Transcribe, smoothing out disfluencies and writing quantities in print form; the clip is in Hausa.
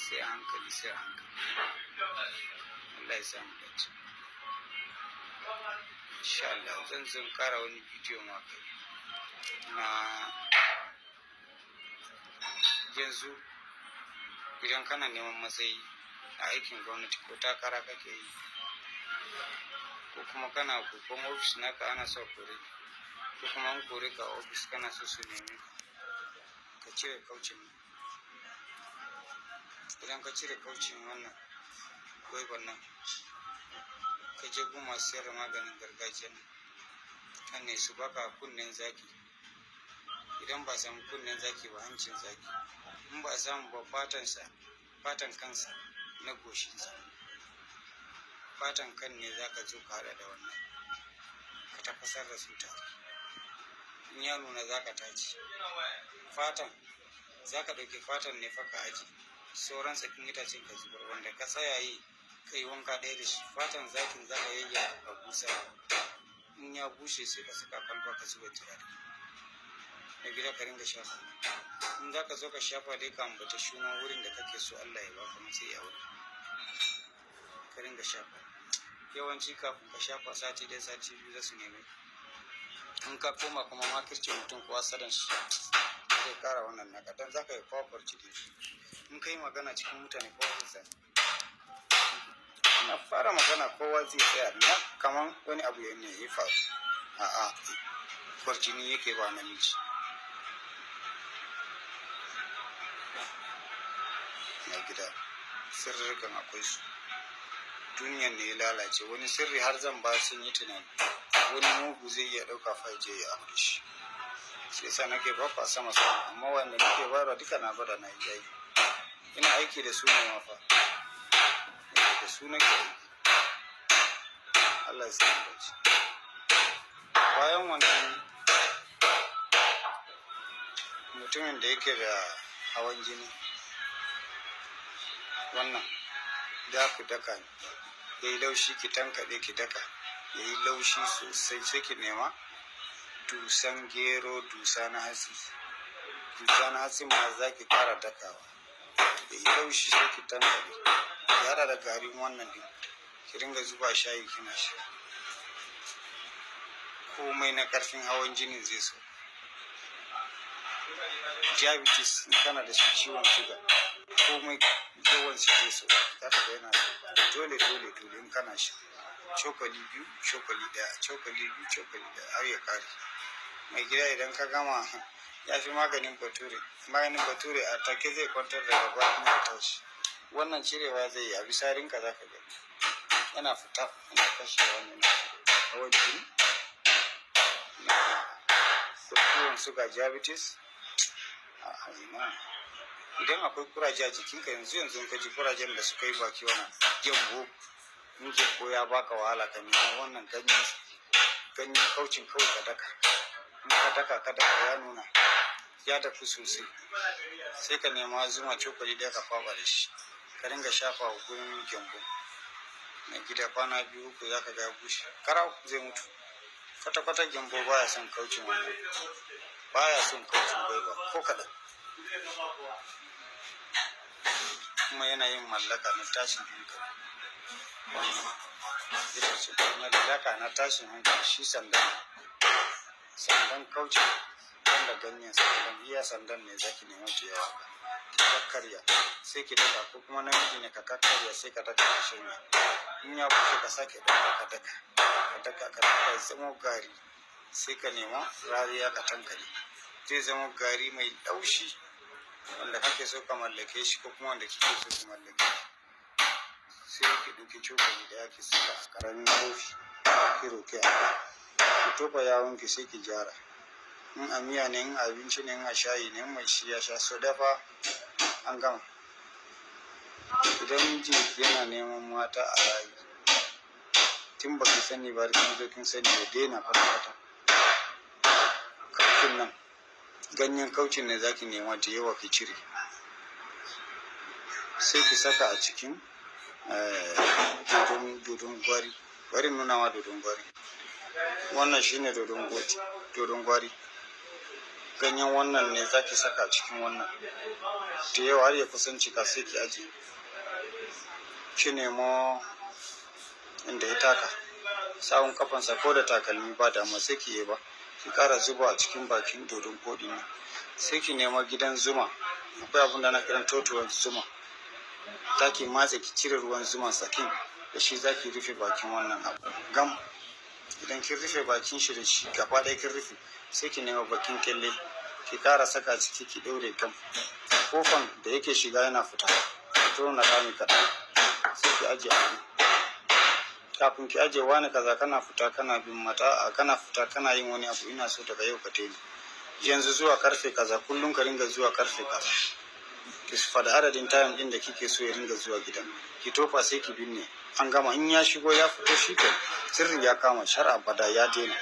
sai a hankali sai a hankali. Allah ya samu dace. Insha Allah zan kara wani bidiyo ma kai na yanzu idan kana neman matsayi a aikin gwamnati ko takara kake yi ko kuma kana babban ofis naka ana so kore ko kuma an kore ka ofis kana so su nemi ka cire kaucin. Idan ka cire kaucin wannan gwaiban nan ka je gun masu sayar da maganin gargajiya kan ne su baka kunnen zaki. Idan ba samu kunnen zaki ba hancin zaki, in ba samu ba fatan kansa na goshinsa, fatan kan ne za ka zo ka haɗa da wannan ka tafasar da su tare. In ya nuna za ka tace fatan, za ka ɗauki fatan ne fa ka aji sauran tsakin itacen ka zubar, wanda ka tsaya yi ka yi wanka ɗaya da shi. Fatan zakin za ka yayya ka busa, in ya bushe sai ka saka kwalba ka zuba turare na gida ka ringa shafa. In za ka zo ka shafa dai ka ambata shunan wurin da kake so Allah ya baka matsayi a wurin ka ringa shafa. Yawanci kafin ka shafa sati ɗaya sati biyu za su neme. In ka koma kuma makirce mutum ko asadan shi zai kara wannan naka, dan za ka yi kwafar ciki. In ka yi magana cikin mutane kowa zai tsaya. Na fara magana kowa zai tsaya na kaman wani abu ne ya faru. A'a, kwarjini yake ba namiji. Na gida sirrikan akwai su, duniyan ne ya lalace. Wani sirri har zan ba sun yi tunani, wani mugu zai iya ɗauka fa je ya aure shi. Shi yasa nake ba kwa sama, amma wanda nake bayarwa duka na gwada na yi. Ina aiki da su ne ma fa, da su nake aiki. Allah ya samu dace. Bayan wannan mutumin da yake da hawan jini, wannan da ku daka ne ya yi laushi, ki tankaɗe ki daka ya yi laushi sosai, sai ki nema dusan gero, dusa na hatsi. Dusa na hatsi ma za ki ƙara dakawa ya yi laushi, sai ki tankaɗe ya haɗa da garin wannan din ki ringa zuba shayi kina sha. Komai na ƙarfin hawan jinin zai so. Diabetes in kana da shi, ciwon suga, komai yawan su zai so. Za ka ga yana dole in kana sha cokali biyu, cokali ɗaya, cokali biyu, cokali ɗaya har ya kare. Mai gida idan ka gama ya fi maganin bature. Maganin bature a take zai kwantar da gaba kuma ya tashi. Wannan cirewa zai yi a bisarinka, za ka gani yana fita, yana kashe wannan hawan jini da ciwon suga, diabetes. Idan akwai kuraje a jikinka yanzu ka ji kurajen da suka yi baki, wannan gyambo muke ko ya baka wahala, ka nemi wannan ganyen kaucin kawai ka daka. In ka daka ya nuna ya tafi sosai, sai ka nema zuma cokali ɗaya ka kwaba da shi ka ringa shafa wa gurin gyambo. Na gida kwana 2-3 za ka ga ya bushe karau, zai mutu. Kwata-kwata gyambo baya son kaucin wannan, baya son kaucin gwaiba ko kaɗan. Kuma yana yin mallaka na tashin hankali. Ita ce mallaka na tashin hankali. Shi sandan kaucin wanda ganyen sandan, iya sandan ne zaki nema ta yawa ka kakkarya sai ki daka, ko kuma namiji ne ka kakkarya sai ka daka ka shanya. In ya bushe ka sake daka ya zama gari, sai ka nema rariya ka tankare, zai zama gari mai laushi wanda kake so ka mallake shi ko kuma wanda kike so ki mallake shi. Sai ki ɗauki cokali ɗaya ki saka a ƙaramin kofi ki roƙe Allah, ki tofa yawon ki sai ki gyara. In a miya ne, in abinci ne, in a shayi ne, mai shi ya sha so dafa an gama. Idan mijinki yana neman mata a rayu, tun ba ki sani ba kin zo kin sani, ya daina kwata-kwata. Kaucin nan, ganyen kaucin ne zaki nema da yawa ki cire, sai ki saka a cikin dodon gwari. Bari nuna ma dodon gwari. Wannan shine dodon gwari. ganyen wannan ne za ki saka cikin wannan da yawa har ya kusan cika, sai ki aje. Ki nemo inda ya taka sawun kafansa ko da takalmi ba dama, sai ki yi ba ki ƙara zuba a cikin bakin dodon koɗi ne. Sai ki nemo gidan zuma, akwai abin da na kiran totuwar zuma, za ki matse ki cire ruwan zuma sakin da shi, za ki rufe bakin wannan abu gam. Idan kin rufe bakin shi da shi gaba ɗaya kin rufe, sai ki nemo bakin kyalle ki ƙara saka ciki ki ɗaure gam. Kofan da yake shiga yana fita ki tona rami kaɗan, sai ki ajiye a kafin ki ajiye wani kaza kana fita kana bin mata, kana fita kana yin wani abu, ina so daga yau ka daina, yanzu zuwa karfe kaza kullum ka ringa zuwa karfe kaza, ki faɗa adadin time ɗin da kike so ya ringa zuwa gidan, ki tofa sai ki binne, an gama. In ya shigo ya fito shi ke sirri ya kama, shar abada ya daina.